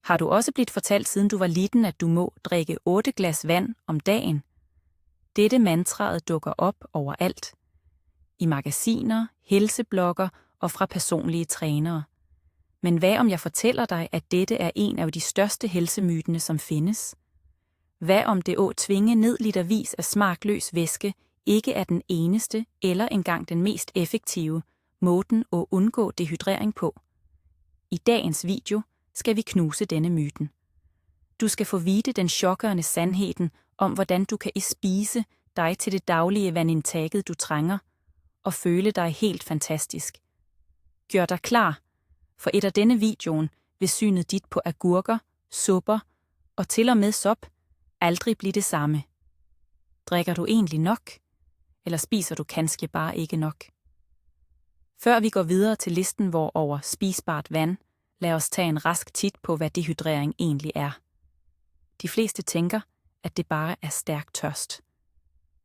Har du også blivet fortalt siden du var liten, at du må drikke 8 glas vand om dagen? Dette mantraet dukker op overalt. I magasiner, helseblogger og fra personlige trænere. Men hvad om jeg fortæller dig, at dette er en af de største helsemytene, som findes? Hvad om det at tvinge ned litervis af smakløs væske ikke er den eneste eller engang den mest effektive måden at undgå dehydrering på? I dagens video skal vi knuse denne myten. Du skal få vide den chokkerende sandheden om, hvordan du kan spise dig til det daglige vandindtaget, du trænger, og føle dig helt fantastisk. Gør dig klar, for efter denne videoen vil synet dit på agurker, supper og til og med sop aldrig blive det samme. Drikker du egentlig nok, eller spiser du kanskje bare ikke nok? Før vi går videre til listen over spisbart vand, lad os tage en rask tit på, hvad dehydrering egentlig er. De fleste tænker, at det bare er stærk tørst.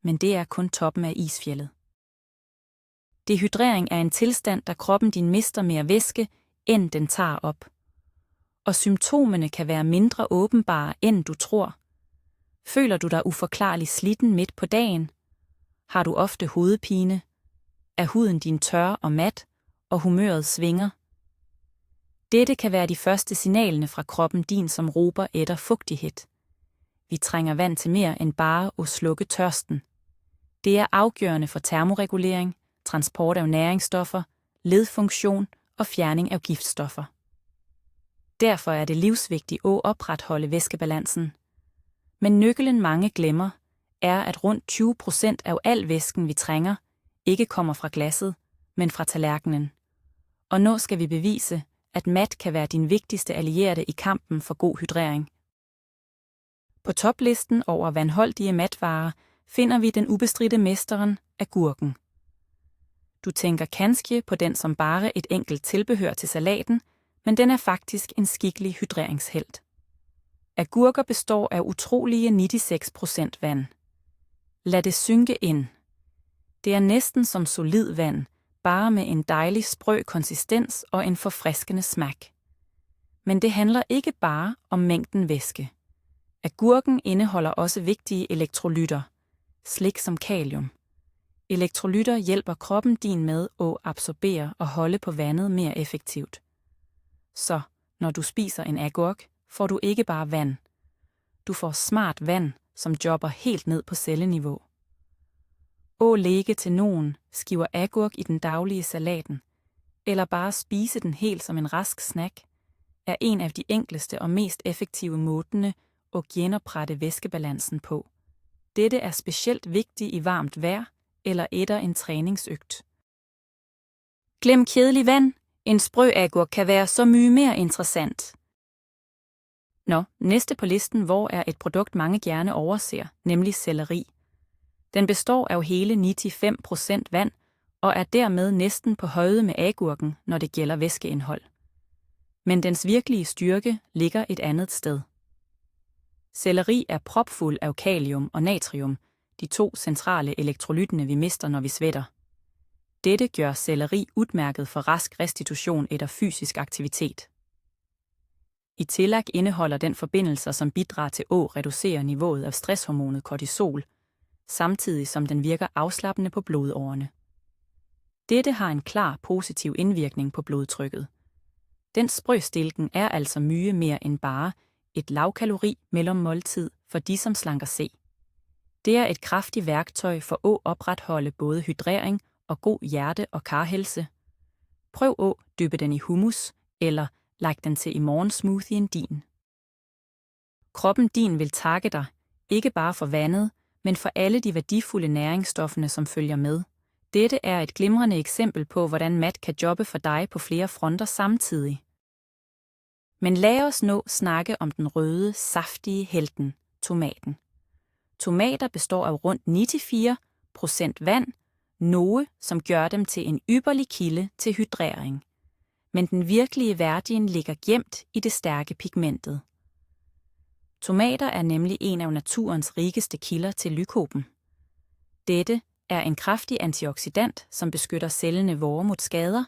Men det er kun toppen af isfjeldet. Dehydrering er en tilstand, der kroppen din mister mere væske, end den tager op. Og symptomerne kan være mindre åbenbare, end du tror. Føler du dig uforklarligt slitten midt på dagen? Har du ofte hovedpine? Er huden din tør og mat, og humøret svinger? Dette kan være de første signalene fra kroppen din, som råber efter fugtighed. Vi trænger vand til mere end bare at slukke tørsten. Det er afgørende for termoregulering, transport af næringsstoffer, ledfunktion og fjerning af giftstoffer. Derfor er det livsvigtigt at opretholde væskebalancen. Men nøkkelen mange glemmer, er at rundt 20% af al væsken vi trænger, ikke kommer fra glasset, men fra tallerkenen. Og nu skal vi bevise, at mat kan være din vigtigste allierede i kampen for god hydrering. På toplisten over vandholdige matvarer finder vi den ubestridte mesteren, agurken. Du tænker kanskje på den som bare et enkelt tilbehør til salaten, men den er faktisk en skikkelig hydreringshelt. Agurker består af utrolige 96% vand. Lad det synke ind. Det er næsten som solid vand, bare med en dejlig sprød konsistens og en forfriskende smag. Men det handler ikke bare om mængden væske. Agurken indeholder også vigtige elektrolytter, slik som kalium. Elektrolytter hjælper kroppen din med at absorbere og holde på vandet mere effektivt. Så, når du spiser en agurk, får du ikke bare vand. Du får smart vand, som jobber helt ned på celleniveau. At lægge til nogen skiver agurk i den daglige salaten, eller bare spise den helt som en rask snack, er en af de enkleste og mest effektive måder at genoprette væskebalancen på. Dette er specielt vigtigt i varmt vejr eller efter en træningsøgt. Glem kedelig vand. En sprød agurk kan være så mye mere interessant. Næste på listen er et produkt mange gerne overser, nemlig selleri. Den består af hele 95% vand og er dermed næsten på højde med agurken, når det gælder væskeindhold. Men dens virkelige styrke ligger et andet sted. Selleri er propfuld af kalium og natrium, de 2 centrale elektrolyttene vi mister, når vi svætter. Dette gør selleri udmærket for rask restitution efter fysisk aktivitet. I tillæg indeholder den forbindelser, som bidrager til at reducere niveauet af stresshormonet kortisol, samtidig som den virker afslappende på blodårene. Dette har en klar positiv indvirkning på blodtrykket. Den sprøstilken er altså mye mere end bare et lavkalori mellem-måltid for de, som slanker sig. Det er et kraftigt værktøj for at opretholde både hydrering og god hjerte- og karhelse. Prøv at dyppe den i hummus, eller læg den til i morgensmoothien din. Kroppen din vil takke dig, ikke bare for vandet, men for alle de værdifulde næringsstofferne, som følger med. Dette er et glimrende eksempel på, hvordan mat kan jobbe for dig på flere fronter samtidig. Men lad os nu snakke om den røde, saftige helten, tomaten. Tomater består af rundt 94% vand, noget som gør dem til en ypperlig kilde til hydrering. Men den virkelige værdien ligger gemt i det stærke pigmentet. Tomater er nemlig en af naturens rigeste kilder til lykopen. Dette er en kraftig antioxidant, som beskytter cellerne vore mod skader,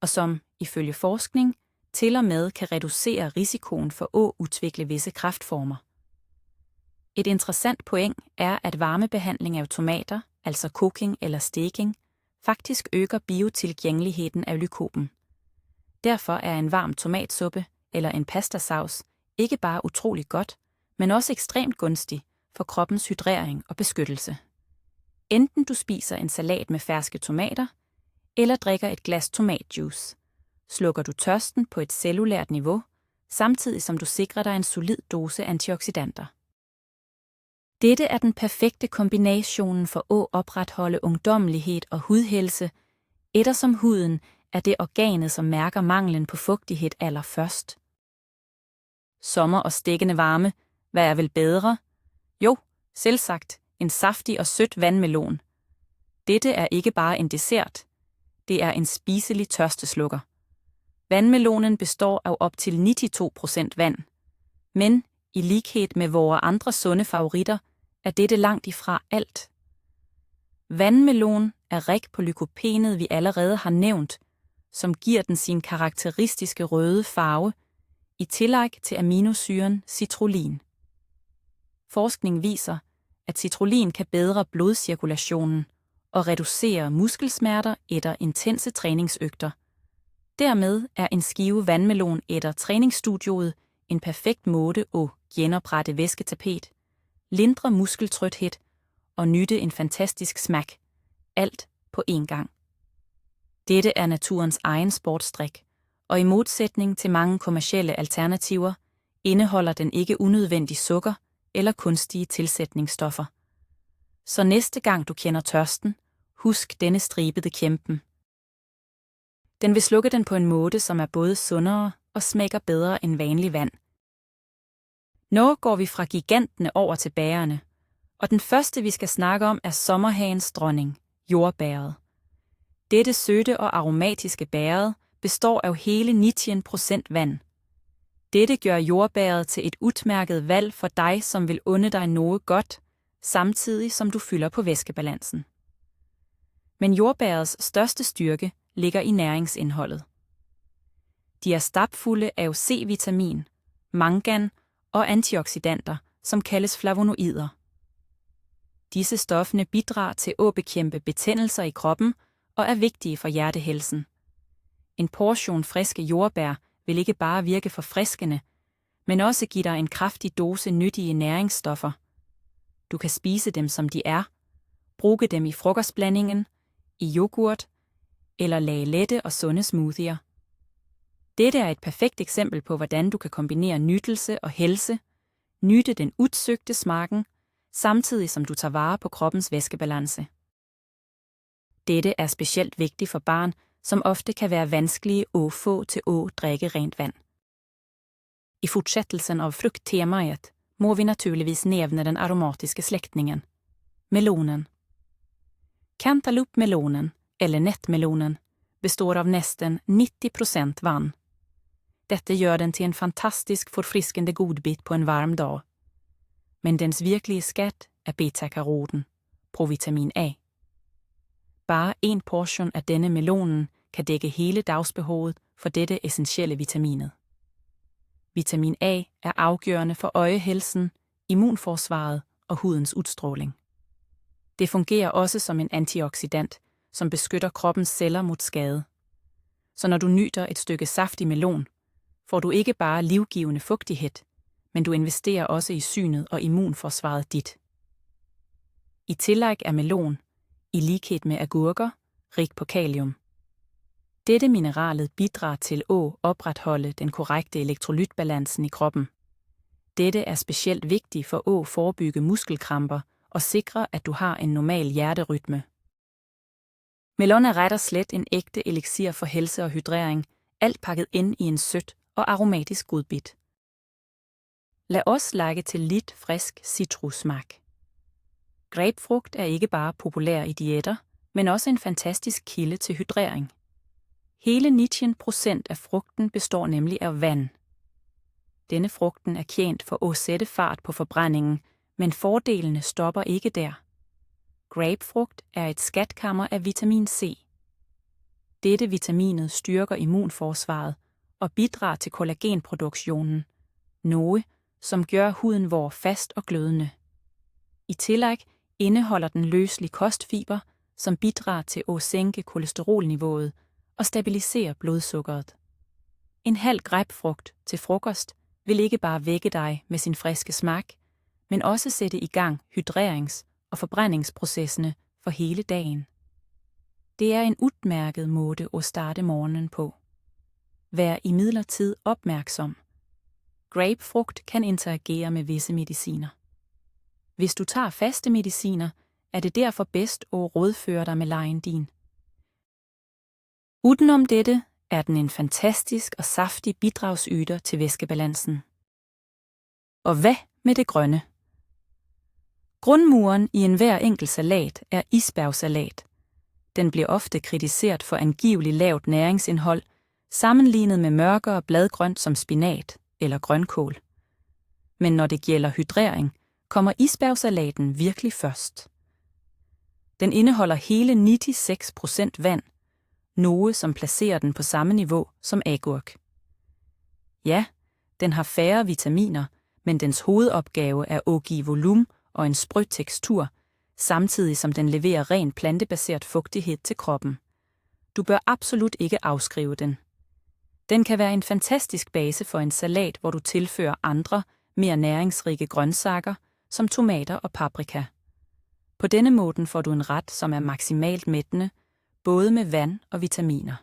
og som, ifølge forskning, til og med kan reducere risikoen for at udvikle visse kræftformer. Et interessant point er, at varmebehandling af tomater, altså cooking eller steking, faktisk øger biotilgængeligheden af lykopen. Derfor er en varm tomatsuppe eller en pastasaus ikke bare utrolig godt, men også ekstremt gunstig for kroppens hydrering og beskyttelse. Enten du spiser en salat med ferske tomater, eller drikker et glas tomatjuice, slukker du tørsten på et cellulært niveau, samtidig som du sikrer dig en solid dose antioxidanter. Dette er den perfekte kombination for at opretholde ungdommelighed og hudhelse, eftersom huden er det organet, som mærker manglen på fugtighed allerførst. Sommer og stikkende varme, hvad er vel bedre? Jo, selvsagt en saftig og sødt vandmelon. Dette er ikke bare en dessert, det er en spiselig tørsteslukker. Vandmelonen består af op til 92% vand, men i lighed med vore andre sunde favoritter er dette langt ifra alt. Vandmelon er rig på lykopenet, vi allerede har nævnt, som giver den sin karakteristiske røde farve, i tillæg til aminosyren citrullin. Forskning viser, at citrullin kan bedre blodcirkulationen og reducere muskelsmerter efter intense træningsøgter. Dermed er en skive vandmelon efter træningsstudioet en perfekt måde at genoprette væsketapet, lindre muskeltrøthed og nyde en fantastisk smag. Alt på én gang. Dette er naturens egen sportsdrik, og i modsætning til mange kommercielle alternativer, indeholder den ikke unødvendig sukker eller kunstige tilsætningsstoffer. Så næste gang du kender tørsten, husk denne stribede kæmpen. Den vil slukke den på en måde, som er både sundere og smager bedre end vanlig vand. Nu går vi fra gigantene over til bærene, og den første vi skal snakke om er sommerhagens dronning, jordbæret. Dette søde og aromatiske bæret består af hele 90% vand. Dette gør jordbæret til et udmærket valg for dig, som vil unde dig noget godt, samtidig som du fylder på væskebalancen. Men jordbærets største styrke ligger i næringsindholdet. De er stapfulde af C-vitamin, mangan og antioxidanter, som kaldes flavonoider. Disse stoffer bidrager til at bekæmpe betændelser i kroppen og er vigtige for hjertehelsen. En portion friske jordbær vil ikke bare virke forfriskende, men også give dig en kraftig dose nyttige næringsstoffer. Du kan spise dem som de er, bruge dem i frokostblandingen, i yoghurt eller lage lette og sunde smoothier. Dette er et perfekt eksempel på, hvordan du kan kombinere nydelse og helse, nyde den udsøgte smagen, samtidig som du tager vare på kroppens væskebalance. Dette er specielt vigtigt for barn, som ofte kan være vanskelige at få til at drikke rent vand. I fortsettelsen av frukttemaet må vi naturligvis nævne den aromatiske slægtningen, melonen. Cantaloupe-melonen, eller nättmelonen, består av næsten 90% vand. Dette gør den til en fantastisk forfriskende godbit på en varm dag. Men dens virkelige skat er beta-karoten, provitamin A. Bare en portion af denne melonen kan dække hele dagsbehovet for dette essentielle vitaminet. Vitamin A er afgørende for øjehelsen, immunforsvaret og hudens udstråling. Det fungerer også som en antioxidant, som beskytter kroppens celler mod skade. Så når du nyder et stykke saftig melon, får du ikke bare livgivende fugtighed, men du investerer også i synet og immunforsvaret dit. I tillæg er melon, i lighed med agurker, rig på kalium. Dette mineralet bidrager til at opretholde den korrekte elektrolytbalancen i kroppen. Dette er specielt vigtigt for at forebygge muskelkramper og sikre, at du har en normal hjerterytme. Melon er ret og slet en ægte eliksir for helse og hydrering, alt pakket ind i en sødt og aromatisk godbit. Lad os lægge til lidt frisk citrussmag. Grapefrugt er ikke bare populær i diæter, men også en fantastisk kilde til hydrering. Hele 90% af frugten består nemlig af vand. Denne frugten er kendt for at sætte fart på forbrændingen, men fordelene stopper ikke der. Grapefrugt er et skatkammer af vitamin C. Dette vitaminet styrker immunforsvaret og bidrager til kollagenproduktionen, noget, som gør huden vor fast og glødende. I tillæg indeholder den løselig kostfiber, som bidrager til at sænke kolesterolniveauet og stabilisere blodsukkeret. En halv grapefrugt til frokost vil ikke bare vække dig med sin friske smag, men også sætte i gang hydrerings- og forbrændingsprocesserne for hele dagen. Det er en udmærket måde at starte morgenen på. Vær imidlertid opmærksom. Grapefrugt kan interagere med visse mediciner. Hvis du tager faste mediciner, er det derfor bedst at rådføre dig med lægen din. Udenom dette er den en fantastisk og saftig bidragsyder til væskebalancen. Og hvad med det grønne? Grundmuren i enhver enkelt salat er isbærgsalat. Den bliver ofte kritiseret for angiveligt lavt næringsindhold, sammenlignet med mørkere bladgrønt som spinat eller grønkål. Men når det gælder hydrering, kommer isbærgsalaten virkelig først. Den indeholder hele 96% vand, noget som placerer den på samme niveau som agurk. Ja, den har færre vitaminer, men dens hovedopgave er at give volumen og en sprød tekstur, samtidig som den leverer ren plantebaseret fugtighed til kroppen. Du bør absolut ikke afskrive den. Den kan være en fantastisk base for en salat, hvor du tilfører andre, mere næringsrige grøntsager, som tomater og paprika. På denne måde får du en ret, som er maksimalt mættende, både med vand og vitaminer.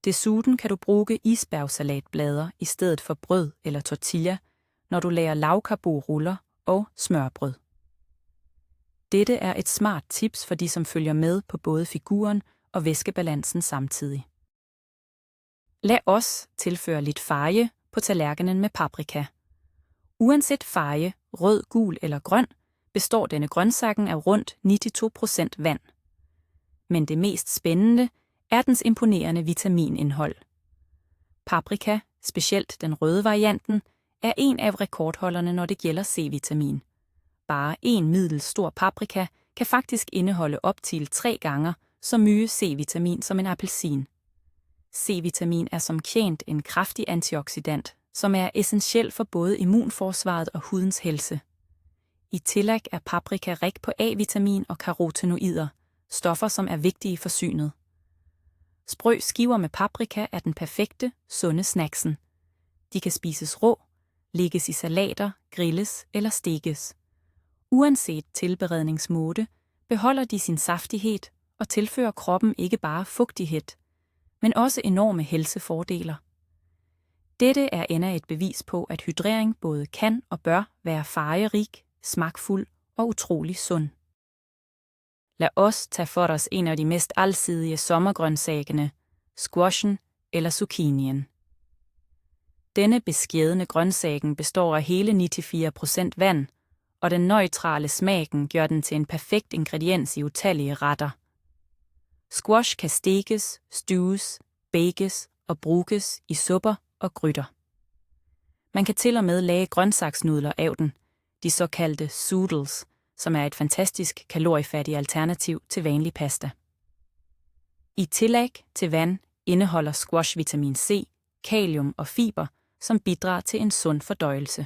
Desuden kan du bruge isbærgsalatblader i stedet for brød eller tortilla, når du laver lavkarbo-ruller og smørbrød. Dette er et smart tips for de, som følger med på både figuren og væskebalancen samtidig. Lad os tilføre lidt farve på tallerkenen med paprika. Uanset farve, rød, gul eller grøn, består denne grøntsagen af rundt 92% vand. Men det mest spændende er dens imponerende vitaminindhold. Paprika, specielt den røde varianten, er en af rekordholderne, når det gælder C-vitamin. Bare en middels stor paprika kan faktisk indeholde op til 3 gange så mye C-vitamin som en appelsin. C-vitamin er som kendt en kraftig antioxidant, som er essentiel for både immunforsvaret og hudens helse. I tillæg er paprika rig på A-vitamin og karotenoider, stoffer som er vigtige for synet. Sprø skiver med paprika er den perfekte, sunde snacksen. De kan spises rå, lægges i salater, grilles eller stekes. Uanset tilberedningsmåde beholder de sin saftighed og tilfører kroppen ikke bare fugtighed, men også enorme helsefordeler. Dette er endnu et bevis på, at hydrering både kan og bør være farverig, smagfuld og utrolig sund. Lad os tage for os en af de mest alsidige sommergrøntsagerne, squashen eller zucchinien. Denne beskedne grøntsagen består af hele 94% vand, og den neutrale smagen gør den til en perfekt ingrediens i utallige retter. Squash kan stekes, stewes, bakes og bruges i supper og grytter. Man kan til og med lage grøntsagsnudler af den, de såkaldte zoodles, som er et fantastisk kaloriefattigt alternativ til vanlig pasta. I tillæg til vand indeholder squash vitamin C, kalium og fiber, som bidrager til en sund fordøjelse.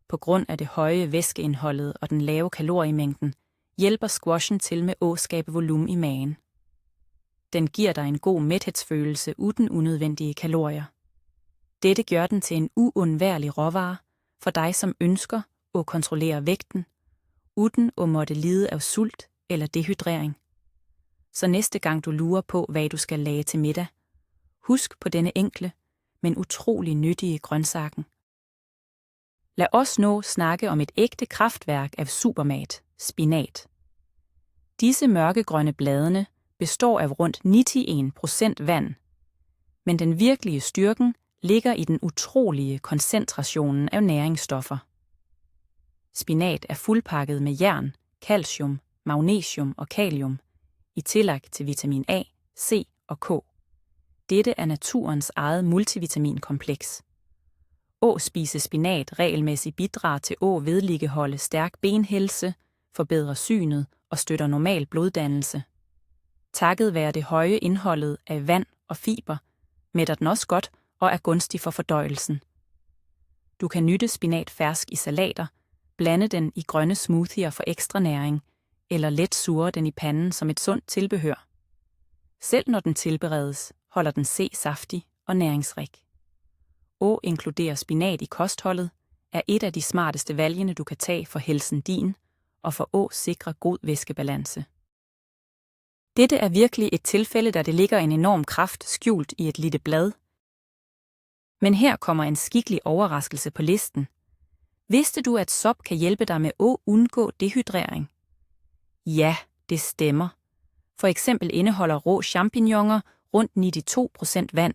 På grund af det høje væskeindholdet og den lave kaloriemængden, hjælper squashen til med at skabe volumen i maven. Den giver dig en god mæthedsfølelse uden unødvendige kalorier. Dette gør den til en uundværlig råvare for dig, som ønsker at kontrollere vægten, uden at måtte lide af sult eller dehydrering. Så næste gang du lurer på, hvad du skal lage til middag, husk på denne enkle, men utrolig nyttige grøntsagen. Lad os nu snakke om et ægte kraftværk af supermat, spinat. Disse mørkegrønne bladene består af rundt 91% vand, men den virkelige styrken ligger i den utrolige koncentrationen af næringsstoffer. Spinat er fuldpakket med jern, calcium, magnesium og kalium, i tillæg til vitamin A, C og K. Dette er naturens eget multivitaminkompleks. At spise spinat regelmæssigt bidrager til at vedligeholde stærk benhelse, forbedre synet og støtter normal bloddannelse. Takket være det høje indholdet af vand og fiber, mætter den også godt og er gunstig for fordøjelsen. Du kan nytte spinat fersk i salater, blande den i grønne smoothier for ekstra næring, eller let sure den i panden som et sundt tilbehør. Selv når den tilberedes, holder den saftig og næringsrig. Inkluderer spinat i kostholdet, er et af de smarteste valgene, du kan tage for helsen din, og for sikre god væskebalance. Dette er virkelig et tilfælde, da det ligger en enorm kraft skjult i et lille blad. Men her kommer en skikkelig overraskelse på listen. Vidste du, at SOP kan hjælpe dig med at undgå dehydrering? Ja, det stemmer. For eksempel indeholder rå champignoner rundt 92% vand.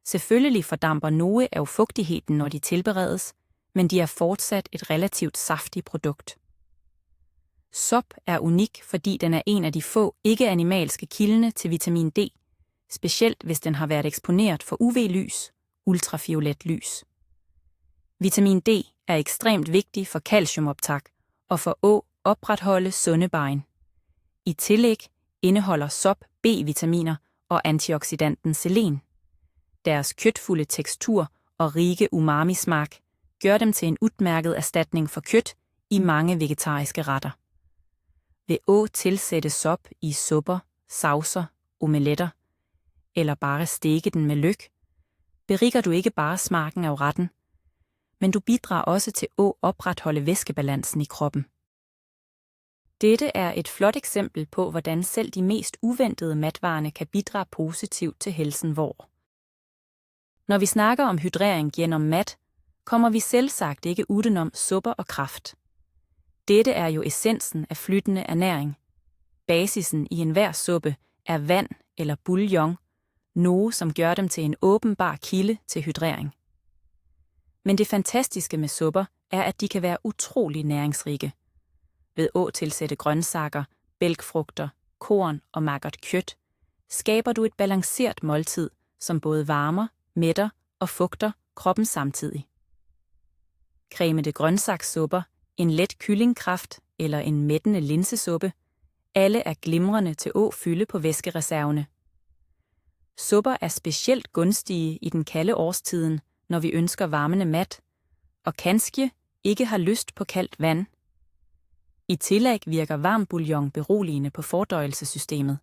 Selvfølgelig fordamper noget af fugtigheden, når de tilberedes, men de er fortsat et relativt saftigt produkt. SOP er unik, fordi den er en af de få ikke-animalske kilder til vitamin D, specielt hvis den har været eksponeret for UV-lys, ultraviolet lys. Vitamin D er ekstremt vigtig for calciumoptag og for at opretholde sunde ben. I tillæg indeholder SOP B-vitaminer og antioxidanten selen. Deres kødfulde tekstur og rige umami-smag gør dem til en udmærket erstatning for kød i mange vegetariske retter. Ved at tilsætte SOP i supper, saucer, omeletter eller bare stege den med løg, beriger du ikke bare smagen af retten, men du bidrager også til at opretholde væskebalancen i kroppen. Dette er et flot eksempel på, hvordan selv de mest uventede matvarer kan bidrage positivt til helsen vor. Når vi snakker om hydrering gennem mat, kommer vi selvsagt ikke udenom supper og kraft. Dette er jo essensen af flytende ernæring. Basisen i enhver suppe er vand eller bouillon, noget som gør dem til en åbenbar kilde til hydrering. Men det fantastiske med supper er, at de kan være utrolig næringsrige. Ved at tilsætte grøntsager, bælgfrugter, korn og magert kød, skaber du et balanceret måltid, som både varmer, mætter og fugter kroppen samtidig. Cremede grøntsagssupper, en let kyllingkraft eller en mættende linsesuppe, alle er glimrende til at fylde på væskereserverne. Supper er specielt gunstige i den kalde årstiden, når vi ønsker varmende mat, og kanskje ikke har lyst på koldt vand. I tillæg virker varm bouillon beroligende på fordøjelsessystemet.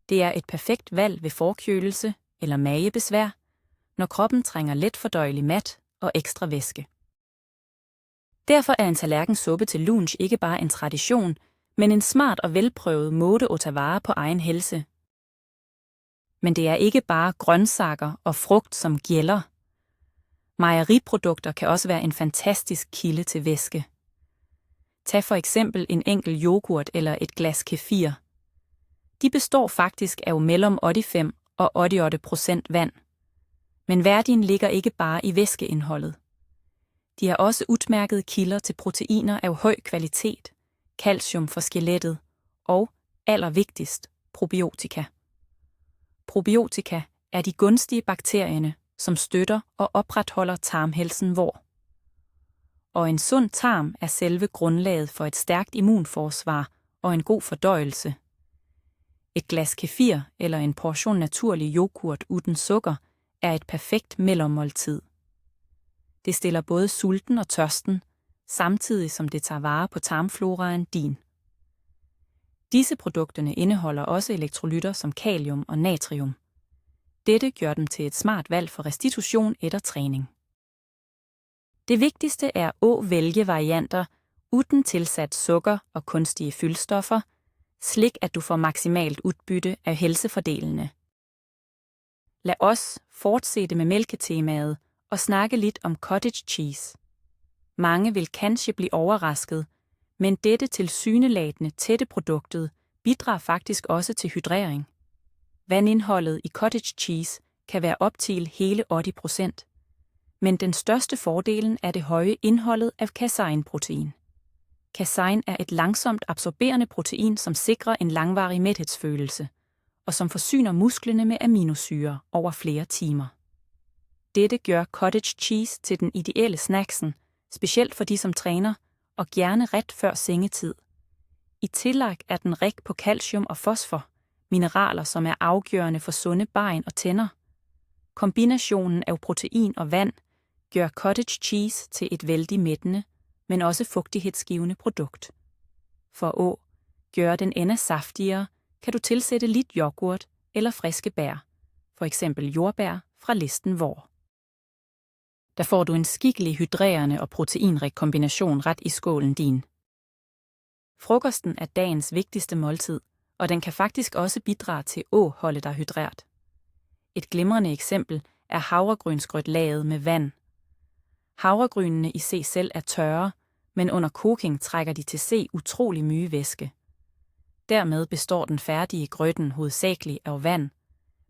Det er et perfekt valg ved forkølelse eller magebesvær, når kroppen trænger let fordøjelig mat og ekstra væske. Derfor er en tallerkensuppe til lunch ikke bare en tradition, men en smart og velprøvet måde at tage vare på egen helse. Men det er ikke bare grøntsager og frugt, som gælder. Mejeriprodukter kan også være en fantastisk kilde til væske. Tag for eksempel en enkelt yoghurt eller et glas kefir. De består faktisk af mellem 85 og 88% vand. Men værdien ligger ikke bare i væskeindholdet. De er også udmærkede kilder til proteiner af høj kvalitet, calcium for skelettet og, allervigtigst, probiotika. Probiotika er de gunstige bakterierne, som støtter og opretholder tarmhelsen vor. Og en sund tarm er selve grundlaget for et stærkt immunforsvar og en god fordøjelse. Et glas kefir eller en portion naturlig yoghurt uden sukker er et perfekt mellemmåltid. Det stiller både sulten og tørsten, samtidig som det tager vare på tarmfloraen din. Disse produkterne indeholder også elektrolytter som kalium og natrium. Dette gør dem til et smart valg for restitution efter træning. Det vigtigste er at vælge varianter uden tilsat sukker og kunstige fyldstoffer, slik at du får maksimalt udbytte af helsefordelene. Lad os fortsætte med mælketemaet og snakke lidt om cottage cheese. Mange vil kanskje blive overrasket, men dette tilsyneladende tætte produktet bidrager faktisk også til hydrering. Vandindholdet i cottage cheese kan være op til hele 80%, men den største fordelen er det høje indholdet af caseinprotein. Casein er et langsomt absorberende protein, som sikrer en langvarig mæthedsfølelse, og som forsyner musklerne med aminosyrer over flere timer. Dette gør cottage cheese til den ideelle snacksen, specielt for de, som træner, og gerne ret før sengetid. I tillæg er den rig på calcium og fosfor, mineraler, som er afgørende for sunde ben og tænder. Kombinationen af protein og vand gør cottage cheese til et vældig mættende, men også fugtighedsgivende produkt. For at gøre den endnu saftigere, kan du tilsætte lidt yoghurt eller friske bær, for eksempel jordbær fra listen hvor. Der får du en skikkelig hydrerende og proteinrig kombination ret i skålen din. Frokosten er dagens vigtigste måltid, og den kan faktisk også bidrage til at holde dig hydreret. Et glimrende eksempel er havregrynsgrøt lavet med vand. Havregrynene i sig selv er tørre, men under koking trækker de til sig utrolig mye væske. Dermed består den færdige grøten hovedsageligt af vand,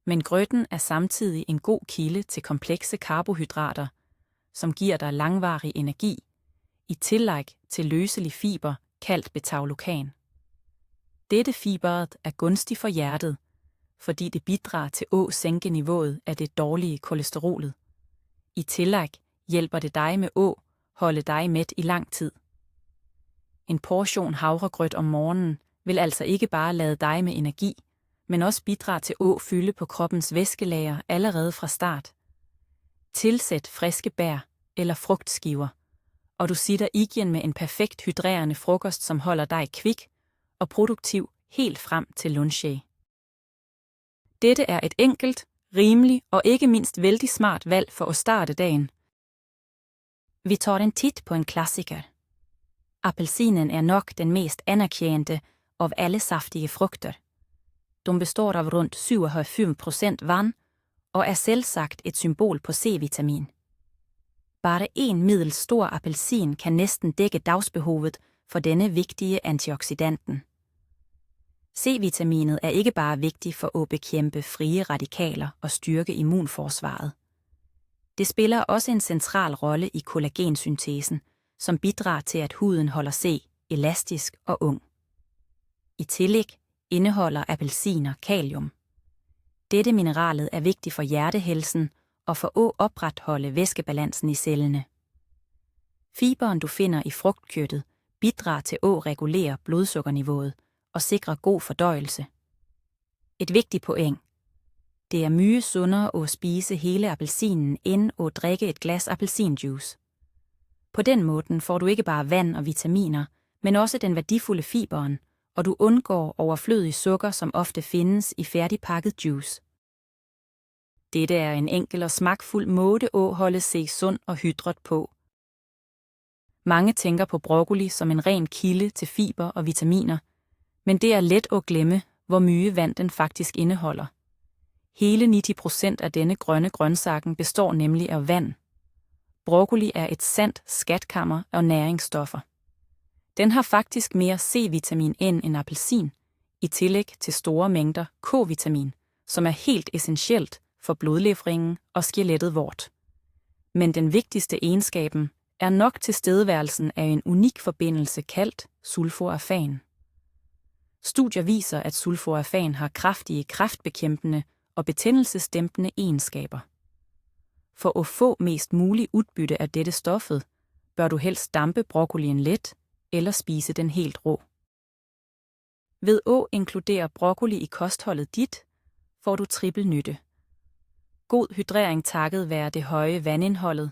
men grøten er samtidig en god kilde til komplekse karbohydrater, som giver dig langvarig energi, i tillæg til løselig fiber kaldt beta-glucan. Dette fiberet er gunstig for hjertet, fordi det bidrager til at sænke niveauet af det dårlige kolesterolet. I tillæg hjælper det dig med at holde dig mæt i lang tid. En portion havregrøt om morgenen vil altså ikke bare lade dig med energi, men også bidrage til at fylde på kroppens væskelager allerede fra start. Tilsæt friske bær eller frugtskiver, og du sitter igen med en perfekt hydrerende frokost, som holder dig kvik og produktiv helt frem til lunch. Dette er et enkelt, rimeligt og ikke mindst vældig smart valg for at starte dagen. Vi tager en titt på en klassiker. Appelsinen er nok den mest anerkendte af alle saftige frugter. De består af rundt 97% vand og er selvsagt et symbol på C-vitamin. Bare en middels stor appelsin kan næsten dække dagsbehovet for denne vigtige antioxidanten. C-vitaminet er ikke bare vigtig for at bekæmpe frie radikaler og styrke immunforsvaret. Det spiller også en central rolle i kollagensyntesen, som bidrager til, at huden holder sig elastisk og ung. I tillæg indeholder appelsiner kalium. Dette mineralet er vigtigt for hjertehelsen og for at opretholde væskebalancen i cellerne. Fiberen, du finder i frugtkøttet, bidrager til at regulere blodsukkerniveauet og sikre god fordøjelse. Et vigtigt point. Det er mye sundere at spise hele appelsinen end at drikke et glas appelsinjuice. På den måde får du ikke bare vand og vitaminer, men også den værdifulde fiberen, og du undgår overflødig sukker, som ofte findes i færdigpakket juice. Dette er en enkel og smagfuld måde at holde sig sund og hydret på. Mange tænker på broccoli som en ren kilde til fiber og vitaminer, men det er let at glemme, hvor mye vand den faktisk indeholder. Hele 90% af denne grønne grøntsagen består nemlig af vand. Broccoli er et sandt skatkammer af næringsstoffer. Den har faktisk mere C-vitamin end en appelsin, i tillæg til store mængder K-vitamin, som er helt essentielt for blodleveringen og skelettet vort. Men den vigtigste egenskaben er nok tilstedeværelsen af en unik forbindelse kaldt sulforafan. Studier viser, at sulforafan har kraftige kræftbekæmpende og betændelsesdæmpende egenskaber. For at få mest muligt udbytte af dette stoffet, bør du helst dampe broccolien let eller spise den helt rå. Ved at inkludere broccoli i kostholdet dit, får du trippel nytte. God hydrering takket være det høje vandindholdet,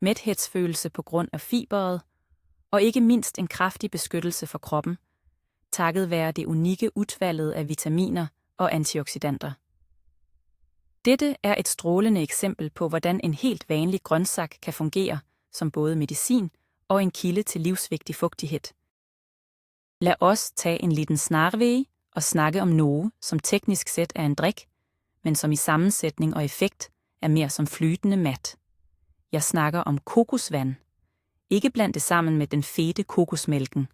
mæthedsfølelse på grund af fiberet, og ikke mindst en kraftig beskyttelse for kroppen, takket være det unikke udvalget af vitaminer og antioxidanter. Dette er et strålende eksempel på, hvordan en helt vanlig grøntsag kan fungere som både medicin og en kilde til livsvigtig fugtighed. Lad os tage en liten snarvej og snakke om noget, som teknisk set er en drik, men som i sammensætning og effekt er mere som flytende mat. Jeg snakker om kokosvand. Ikke bland det sammen med den fete kokosmælken.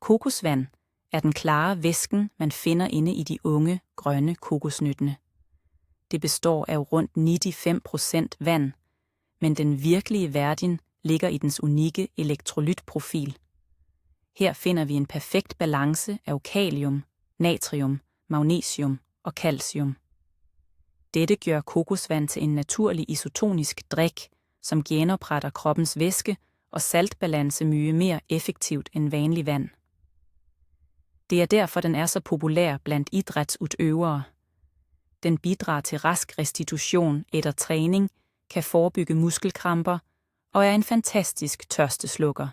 Kokosvand er den klare væsken, man finder inde i de unge, grønne kokosnøttene. Det består af rundt 95% vand, men den virkelige verden ligger i dens unikke elektrolytprofil. Her finder vi en perfekt balance af kalium, natrium, magnesium og calcium. Dette gør kokosvand til en naturlig isotonisk drik, som genopretter kroppens væske og saltbalance mye mere effektivt end vanlig vand. Det er derfor, den er så populær blandt idrætsudøvere. Den bidrager til rask restitution efter træning, kan forebygge muskelkramper og er en fantastisk tørsteslukker.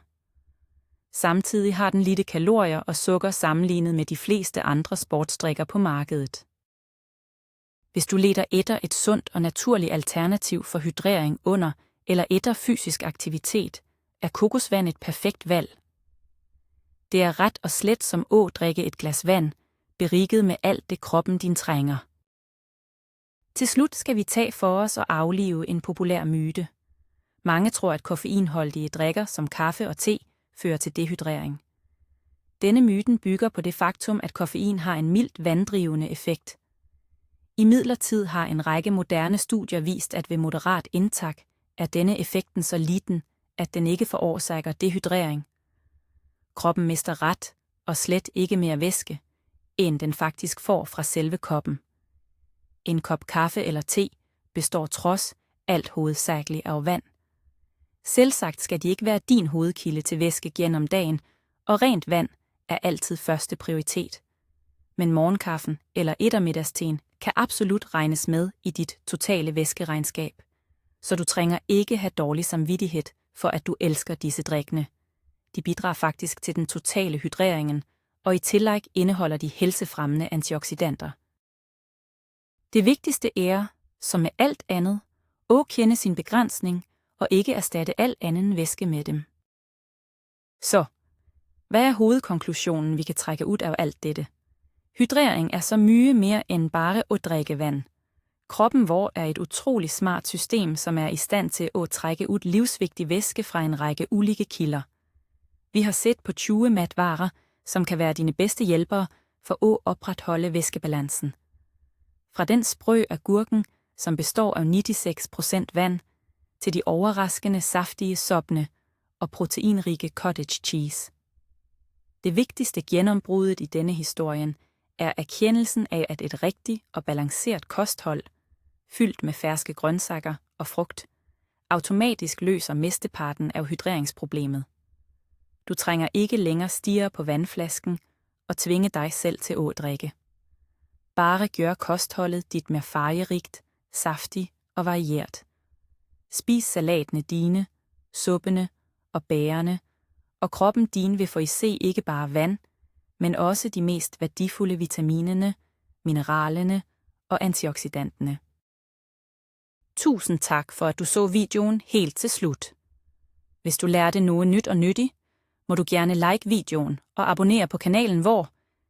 Samtidig har den lite kalorier og sukker sammenlignet med de fleste andre sportsdrikker på markedet. Hvis du leder efter et sundt og naturligt alternativ for hydrering under eller efter fysisk aktivitet, er kokosvand et perfekt valg. Det er ret og slet som at drikke et glas vand, beriget med alt det kroppen din trænger. Til slut skal vi tage for os og aflive en populær myte. Mange tror, at koffeinholdige drikker som kaffe og te fører til dehydrering. Denne myten bygger på det faktum, at koffein har en mildt vanddrivende effekt. Imidlertid har en række moderne studier vist, at ved moderat indtag er denne effekten så liten, at den ikke forårsager dehydrering. Kroppen mister ret og slet ikke mere væske, end den faktisk får fra selve koppen. En kop kaffe eller te består trods alt hovedsageligt af vand. Selvsagt skal de ikke være din hovedkilde til væske gennem dagen, og rent vand er altid første prioritet. Men morgenkaffen eller eftermiddagsteen kan absolut regnes med i dit totale væskeregnskab, så du trænger ikke have dårlig samvittighed for, at du elsker disse drikkene. De bidrager faktisk til den totale hydreringen, og i tillæg indeholder de helsefremmende antioxidanter. Det vigtigste er, som med alt andet, at kende sin begrænsning og ikke erstatte al anden væske med dem. Så, hvad er hovedkonklusionen, vi kan trække ud af alt dette? Hydrering er så mye mere end bare at drikke vand. Kroppen vor er et utroligt smart system, som er i stand til at trække ud livsvigtig væske fra en række ulike kilder. Vi har set på 20 matvarer, som kan være dine bedste hjælpere for at opretholde væskebalancen. Fra den sprø agurken, som består af 96% vand, til de overraskende saftige soppene og proteinrige cottage cheese. Det vigtigste gennembruddet i denne historien er erkendelsen af, at et rigtigt og balanceret kosthold, fyldt med ferske grøntsager og frugt, automatisk løser mesteparten af hydreringsproblemet. Du trænger ikke længere stirre på vandflasken og tvinge dig selv til at drikke. Bare gør kostholdet dit mere farverigt, saftigt og varieret. Spis salatene dine, suppene og bærene, og kroppen din vil få i se ikke bare vand, men også de mest værdifulde vitaminerne, mineralerne og antioxidanterne. Tusind tak for, at du så videoen helt til slut. Hvis du lærte noget nyt og nyttigt, må du gerne like videoen og abonnere på kanalen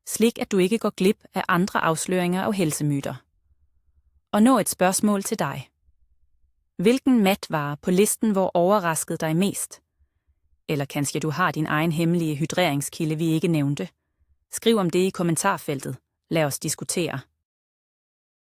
slik at du ikke går glip af andre afsløringer af helsemyter. Og nå et spørgsmål til dig. Hvilken matvare på listen overraskede dig mest? Eller kanskje du har din egen hemmelige hydreringskilde, vi ikke nævnte? Skriv om det i kommentarfeltet. Lad os diskutere.